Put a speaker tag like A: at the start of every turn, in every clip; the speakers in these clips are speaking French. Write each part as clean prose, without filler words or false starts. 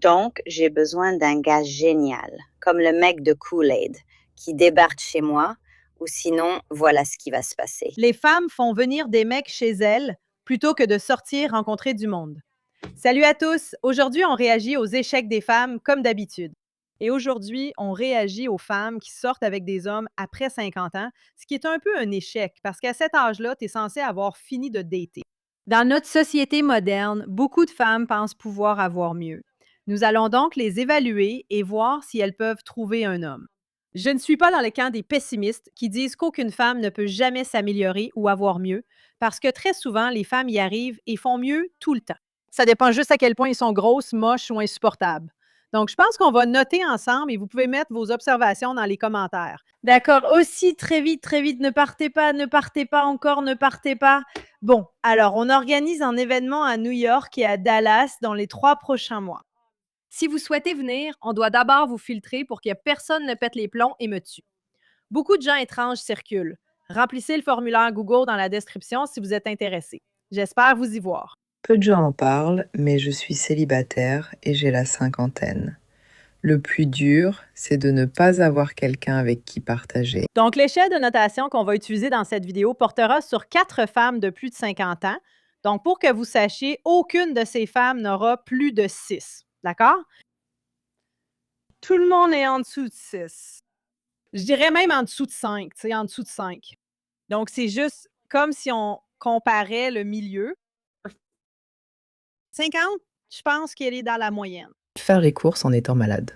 A: Donc, j'ai besoin d'un gars génial, comme le mec de Kool-Aid, qui débarque chez moi, ou sinon, voilà ce qui va se passer.
B: Les femmes font venir des mecs chez elles plutôt que de sortir rencontrer du monde. Salut à tous! Aujourd'hui, on réagit aux échecs des femmes comme d'habitude. Et aujourd'hui, on réagit aux femmes qui sortent avec des hommes après 50 ans, ce qui est un peu un échec parce qu'à cet âge-là, tu es censé avoir fini de dater. Dans notre société moderne, beaucoup de femmes pensent pouvoir avoir mieux. Nous allons donc les évaluer et voir si elles peuvent trouver un homme. Je ne suis pas dans le camp des pessimistes qui disent qu'aucune femme ne peut jamais s'améliorer ou avoir mieux, parce que très souvent, les femmes y arrivent et font mieux tout le temps. Ça dépend juste à quel point ils sont grosses, moches ou insupportables. Donc, je pense qu'on va noter ensemble et vous pouvez mettre vos observations dans les commentaires. D'accord. Aussi, très vite, ne partez pas encore, ne partez pas. Bon, alors, on organise un événement à New York et à Dallas dans les 3 prochains mois. Si vous souhaitez venir, on doit d'abord vous filtrer pour que personne ne pète les plombs et me tue. Beaucoup de gens étranges circulent. Remplissez le formulaire Google dans la description si vous êtes intéressé. J'espère vous y voir.
C: Peu de gens en parlent, mais je suis célibataire et j'ai la cinquantaine. Le plus dur, c'est de ne pas avoir quelqu'un avec qui partager.
B: Donc, l'échelle de notation qu'on va utiliser dans cette vidéo portera sur 4 femmes de plus de 50 ans. Donc, pour que vous sachiez, aucune de ces femmes n'aura plus de 6. D'accord? Tout le monde est en dessous de 6. Je dirais même en dessous de 5, tu sais, en dessous de 5. Donc, c'est juste comme si on comparait le milieu. 50, je pense qu'elle est dans la moyenne.
C: Faire les courses en étant malade.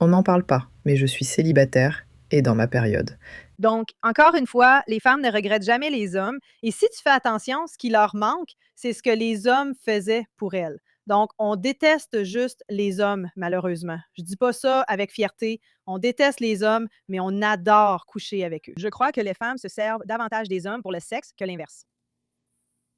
C: On n'en parle pas, mais je suis célibataire et dans ma période.
B: Donc, encore une fois, les femmes ne regrettent jamais les hommes. Et si tu fais attention, ce qui leur manque, c'est ce que les hommes faisaient pour elles. Donc, on déteste juste les hommes, malheureusement. Je dis pas ça avec fierté. On déteste les hommes, mais on adore coucher avec eux. Je crois que les femmes se servent davantage des hommes pour le sexe que l'inverse.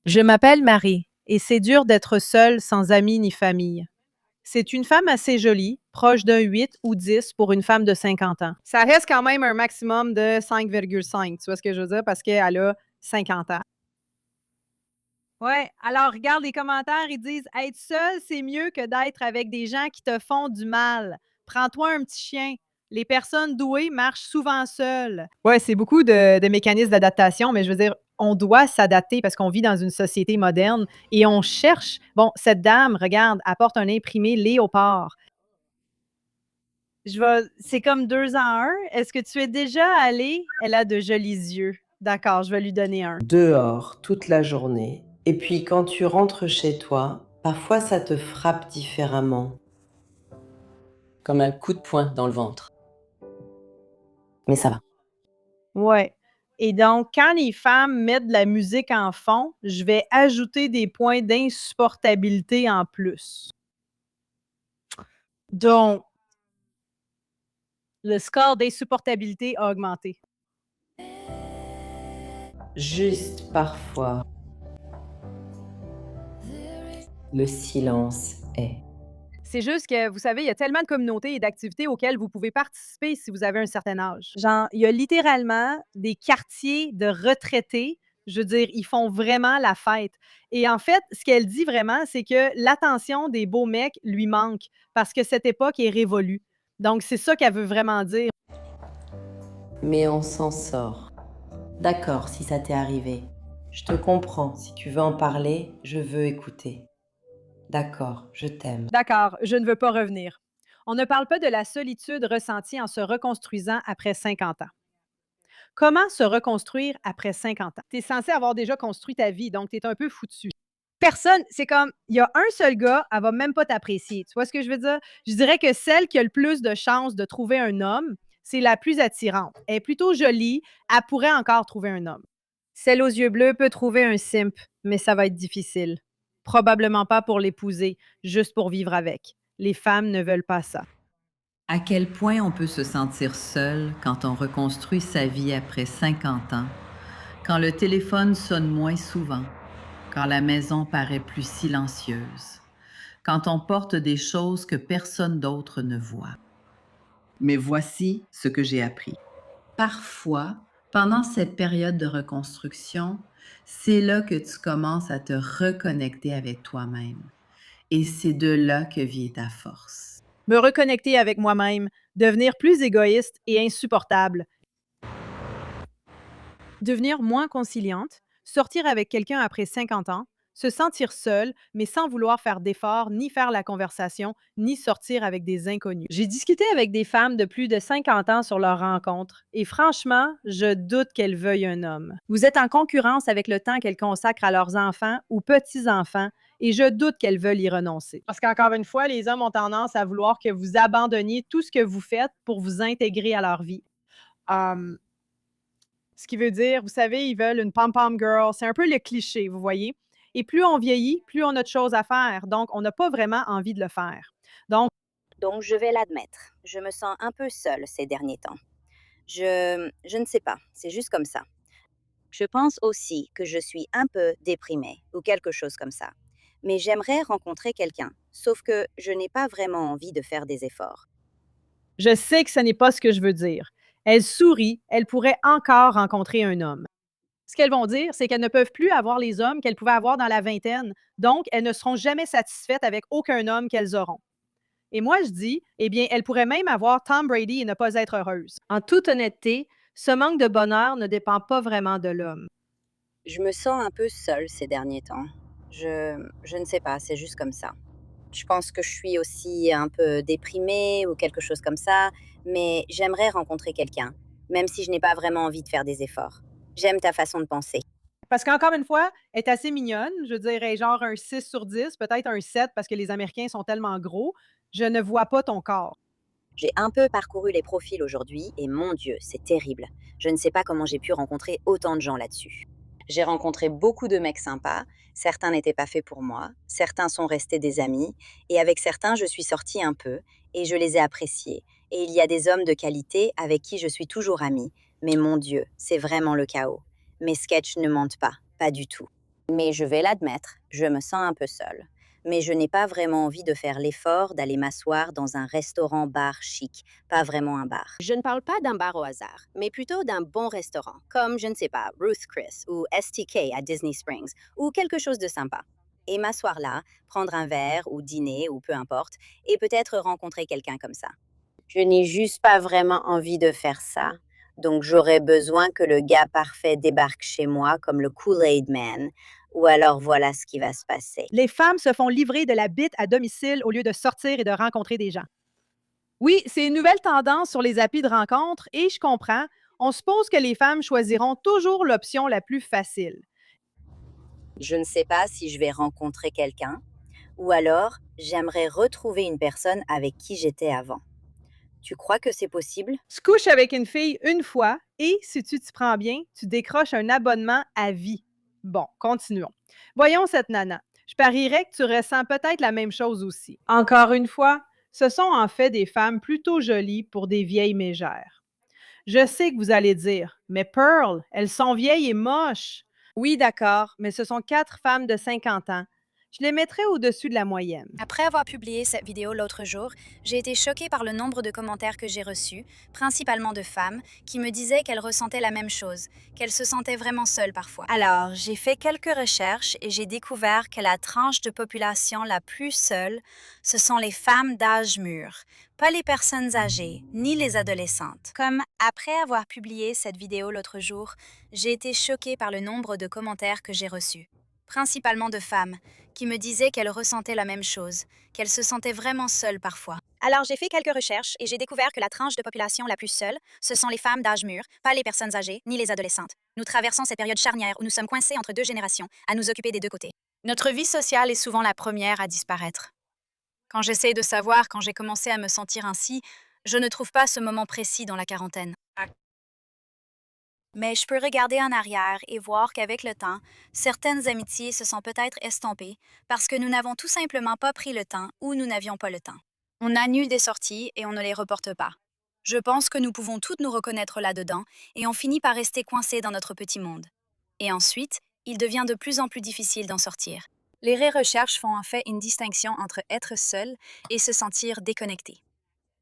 B: Je m'appelle Marie et c'est dur d'être seule sans amis ni famille. C'est une femme assez jolie, proche d'un 8 ou 10 pour une femme de 50 ans. Ça reste quand même un maximum de 5,5, tu vois ce que je veux dire, parce qu'elle a 50 ans. Ouais, alors regarde les commentaires, ils disent être seul, c'est mieux que d'être avec des gens qui te font du mal. Prends-toi un petit chien. Les personnes douées marchent souvent seules. Ouais, c'est beaucoup de mécanismes d'adaptation, mais je veux dire, on doit s'adapter parce qu'on vit dans une société moderne et on cherche. Bon, cette dame, regarde, apporte un imprimé léopard. C'est comme 2 en un. Est-ce que tu es déjà allée? Elle a de jolis yeux. D'accord, je vais lui donner un.
D: Dehors toute la journée. Et puis quand tu rentres chez toi, parfois ça te frappe différemment. Comme un coup de poing dans le ventre. Mais ça va.
B: Ouais. Et donc, quand les femmes mettent de la musique en fond, je vais ajouter des points d'insupportabilité en plus. Donc, le score d'insupportabilité a augmenté.
D: Juste parfois, le silence est.
B: C'est juste que, vous savez, il y a tellement de communautés et d'activités auxquelles vous pouvez participer si vous avez un certain âge. Genre, il y a littéralement des quartiers de retraités. Je veux dire, ils font vraiment la fête. Et en fait, ce qu'elle dit vraiment, c'est que l'attention des beaux mecs lui manque parce que cette époque est révolue. Donc, c'est ça qu'elle veut vraiment dire.
D: Mais on s'en sort. D'accord, si ça t'est arrivé. Je te comprends. Si tu veux en parler, je veux écouter. D'accord, je t'aime.
B: D'accord, je ne veux pas revenir. On ne parle pas de la solitude ressentie en se reconstruisant après 50 ans. Comment se reconstruire après 50 ans? Tu es censé avoir déjà construit ta vie, donc tu es un peu foutu. Personne, c'est comme, il y a un seul gars, elle va même pas t'apprécier. Tu vois ce que je veux dire? Je dirais que celle qui a le plus de chances de trouver un homme, c'est la plus attirante. Elle est plutôt jolie, elle pourrait encore trouver un homme. Celle aux yeux bleus peut trouver un simp, mais ça va être difficile. Probablement pas pour l'épouser, juste pour vivre avec. Les femmes ne veulent pas ça.
E: À quel point on peut se sentir seul quand on reconstruit sa vie après 50 ans, quand le téléphone sonne moins souvent, quand la maison paraît plus silencieuse, quand on porte des choses que personne d'autre ne voit. Mais voici ce que j'ai appris. Parfois, pendant cette période de reconstruction, c'est là que tu commences à te reconnecter avec toi-même. Et c'est de là que vient ta force.
B: Me reconnecter avec moi-même, devenir plus égoïste et insupportable, devenir moins conciliante, sortir avec quelqu'un après 50 ans, se sentir seule, mais sans vouloir faire d'efforts, ni faire la conversation, ni sortir avec des inconnus. J'ai discuté avec des femmes de plus de 50 ans sur leur rencontre, et franchement, je doute qu'elles veuillent un homme. Vous êtes en concurrence avec le temps qu'elles consacrent à leurs enfants ou petits-enfants, et je doute qu'elles veulent y renoncer. Parce qu'encore une fois, les hommes ont tendance à vouloir que vous abandonniez tout ce que vous faites pour vous intégrer à leur vie. Ce qui veut dire, vous savez, ils veulent une pom-pom girl. C'est un peu le cliché, vous voyez? Et plus on vieillit, plus on a de choses à faire. Donc, on n'a pas vraiment envie de le faire. Donc,
A: Donc, je vais l'admettre. Je me sens un peu seule ces derniers temps. Je ne sais pas, c'est juste comme ça. Je pense aussi que je suis un peu déprimée ou quelque chose comme ça. Mais j'aimerais rencontrer quelqu'un, sauf que je n'ai pas vraiment envie de faire des efforts.
B: je sais que ce n'est pas ce que je veux dire. Elles sourient, elles pourraient encore rencontrer un homme. Ce qu'elles vont dire, c'est qu'elles ne peuvent plus avoir les hommes qu'elles pouvaient avoir dans la vingtaine. Donc, elles ne seront jamais satisfaites avec aucun homme qu'elles auront. Et moi, je dis, eh bien, elles pourraient même avoir Tom Brady et ne pas être heureuses. En toute honnêteté, ce manque de bonheur ne dépend pas vraiment de l'homme.
A: Je me sens un peu seule ces derniers temps. Je ne sais pas, c'est juste comme ça. Je pense que je suis aussi un peu déprimée ou quelque chose comme ça, mais j'aimerais rencontrer quelqu'un, même si je n'ai pas vraiment envie de faire des efforts. J'aime ta façon de penser.
B: Parce qu'encore une fois, elle est assez mignonne. Je dirais genre un 6 sur 10, peut-être un 7 parce que les Américains sont tellement gros. Je ne vois pas ton corps.
A: J'ai un peu parcouru les profils aujourd'hui et mon Dieu, c'est terrible. Je ne sais pas comment j'ai pu rencontrer autant de gens là-dessus. J'ai rencontré beaucoup de mecs sympas, certains n'étaient pas faits pour moi, certains sont restés des amis, et avec certains je suis sortie un peu, et je les ai appréciés. Et il y a des hommes de qualité avec qui je suis toujours amie, mais mon Dieu, c'est vraiment le chaos. Mes sketchs ne mentent pas, pas du tout. Mais je vais l'admettre, je me sens un peu seule. Mais je n'ai pas vraiment envie de faire l'effort d'aller m'asseoir dans un restaurant-bar chic, pas vraiment un bar. Je ne parle pas d'un bar au hasard, mais plutôt d'un bon restaurant, comme, je ne sais pas, Ruth Chris ou STK à Disney Springs, ou quelque chose de sympa. Et m'asseoir là, prendre un verre ou dîner ou peu importe, et peut-être rencontrer quelqu'un comme ça. Je n'ai juste pas vraiment envie de faire ça. Donc j'aurais besoin que le gars parfait débarque chez moi comme le Kool-Aid Man, ou alors voilà ce qui va se passer.
B: Les femmes se font livrer de la bite à domicile au lieu de sortir et de rencontrer des gens. Oui, c'est une nouvelle tendance sur les applis de rencontre et je comprends. On suppose que les femmes choisiront toujours l'option la plus facile.
A: Je ne sais pas si je vais rencontrer quelqu'un, ou alors j'aimerais retrouver une personne avec qui j'étais avant. Tu crois que c'est possible?
B: Tu couches avec une fille une fois et, si tu t'y prends bien, tu décroches un abonnement à vie. Bon, continuons. Voyons cette nana. Je parierais que tu ressens peut-être la même chose aussi. Encore une fois, ce sont en fait des femmes plutôt jolies pour des vieilles mégères. Je sais que vous allez dire, mais Pearl, elles sont vieilles et moches. Oui, d'accord, mais ce sont 4 femmes de 50 ans. Je les mettrais au-dessus de la moyenne.
F: Après avoir publié cette vidéo l'autre jour, j'ai été choquée par le nombre de commentaires que j'ai reçus, principalement de femmes, qui me disaient qu'elles ressentaient la même chose, qu'elles se sentaient vraiment seules parfois. Alors, j'ai fait quelques recherches et j'ai découvert que la tranche de population la plus seule, ce sont les femmes d'âge mûr, pas les personnes âgées, ni les adolescentes. Comme après avoir publié cette vidéo l'autre jour, j'ai été choquée par le nombre de commentaires que j'ai reçus, principalement de femmes, qui me disaient qu'elles ressentaient la même chose, qu'elles se sentaient vraiment seules parfois. Alors j'ai fait quelques recherches et j'ai découvert que la tranche de population la plus seule, ce sont les femmes d'âge mûr, pas les personnes âgées ni les adolescentes. Nous traversons cette période charnière où nous sommes coincés entre deux générations, à nous occuper des deux côtés. Notre vie sociale est souvent la première à disparaître. Quand j'essaie de savoir quand j'ai commencé à me sentir ainsi, je ne trouve pas ce moment précis dans la quarantaine. Mais je peux regarder en arrière et voir qu'avec le temps, certaines amitiés se sont peut-être estompées parce que nous n'avons tout simplement pas pris le temps ou nous n'avions pas le temps. On annule des sorties et on ne les reporte pas. Je pense que nous pouvons toutes nous reconnaître là-dedans et on finit par rester coincés dans notre petit monde. Et ensuite, il devient de plus en plus difficile d'en sortir. Les recherches font en fait une distinction entre être seul et se sentir déconnecté.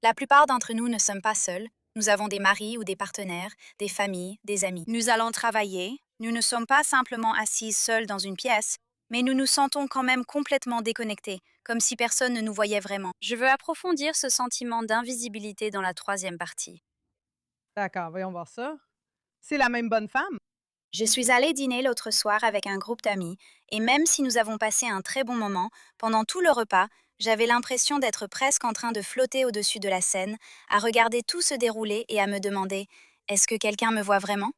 F: La plupart d'entre nous ne sommes pas seuls. Nous avons des maris ou des partenaires, des familles, des amis. Nous allons travailler. Nous ne sommes pas simplement assis seuls dans une pièce, mais nous nous sentons quand même complètement déconnectés, comme si personne ne nous voyait vraiment. Je veux approfondir ce sentiment d'invisibilité dans la troisième partie.
B: D'accord, voyons voir ça. C'est la même bonne femme?
F: Je suis allée dîner l'autre soir avec un groupe d'amis, et même si nous avons passé un très bon moment, pendant tout le repas, j'avais l'impression d'être presque en train de flotter au-dessus de la scène, à regarder tout se dérouler et à me demander est-ce que quelqu'un me voit vraiment?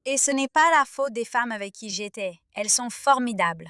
F: Et ce n'est pas la faute des femmes avec qui j'étais, elles sont formidables.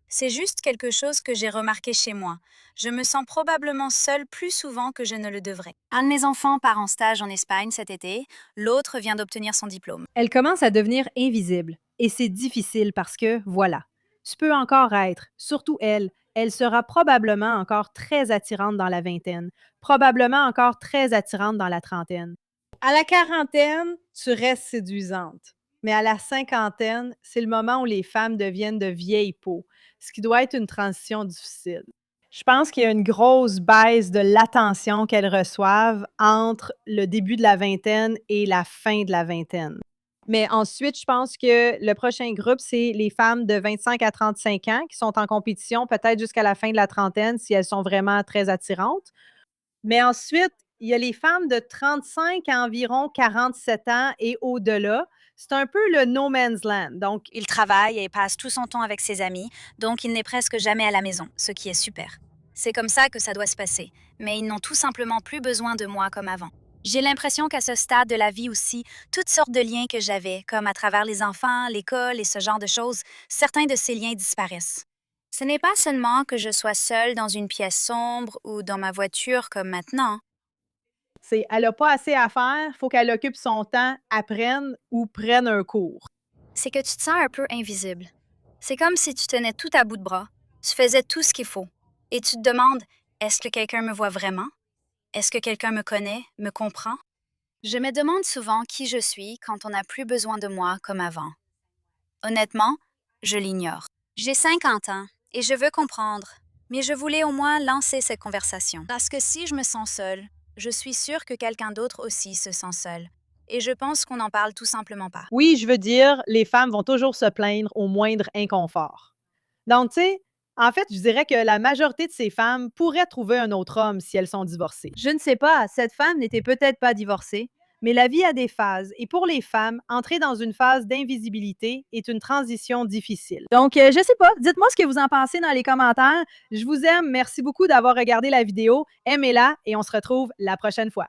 F: C'est juste quelque chose que j'ai remarqué chez moi. Je me sens probablement seule plus souvent que je ne le devrais. Un de mes enfants part en stage en Espagne cet été, l'autre vient d'obtenir son diplôme.
B: Elle commence à devenir invisible. Et c'est difficile parce que, voilà, tu peux encore être, surtout elle sera probablement encore très attirante dans la vingtaine, probablement encore très attirante dans la trentaine. À la quarantaine, tu restes séduisante. Mais à la cinquantaine, c'est le moment où les femmes deviennent de vieilles peaux, ce qui doit être une transition difficile. Je pense qu'il y a une grosse baisse de l'attention qu'elles reçoivent entre le début de la vingtaine et la fin de la vingtaine. Mais ensuite, je pense que le prochain groupe, c'est les femmes de 25 à 35 ans qui sont en compétition peut-être jusqu'à la fin de la trentaine si elles sont vraiment très attirantes. Mais ensuite, il y a les femmes de 35 à environ 47 ans et au-delà. C'est un peu le no man's land. Donc,
F: Il travaille et passe tout son temps avec ses amis, donc il n'est presque jamais à la maison, ce qui est super. C'est comme ça que ça doit se passer, mais ils n'ont tout simplement plus besoin de moi comme avant. J'ai l'impression qu'à ce stade de la vie aussi, toutes sortes de liens que j'avais, comme à travers les enfants, l'école et ce genre de choses, certains de ces liens disparaissent. Ce n'est pas seulement que je sois seule dans une pièce sombre ou dans ma voiture comme maintenant.
B: elle n'a pas assez à faire, il faut qu'elle occupe son temps, apprenne ou prenne un cours.
F: C'est que tu te sens un peu invisible. C'est comme si tu tenais tout à bout de bras, tu faisais tout ce qu'il faut, et tu te demandes, est-ce que quelqu'un me voit vraiment? Est-ce que quelqu'un me connaît, me comprend? Je me demande souvent qui je suis quand on n'a plus besoin de moi comme avant. Honnêtement, je l'ignore. J'ai 50 ans et je veux comprendre, mais je voulais au moins lancer cette conversation. Parce que si je me sens seule, je suis sûre que quelqu'un d'autre aussi se sent seul. Et je pense qu'on n'en parle tout simplement pas.
B: Oui, je veux dire, les femmes vont toujours se plaindre au moindre inconfort. Donc, tu sais, en fait, je dirais que la majorité de ces femmes pourraient trouver un autre homme si elles sont divorcées. Je ne sais pas, cette femme n'était peut-être pas divorcée, mais la vie a des phases. Et pour les femmes, entrer dans une phase d'invisibilité est une transition difficile. Donc, je ne sais pas, dites-moi ce que vous en pensez dans les commentaires. Je vous aime, merci beaucoup d'avoir regardé la vidéo. Aimez-la et on se retrouve la prochaine fois.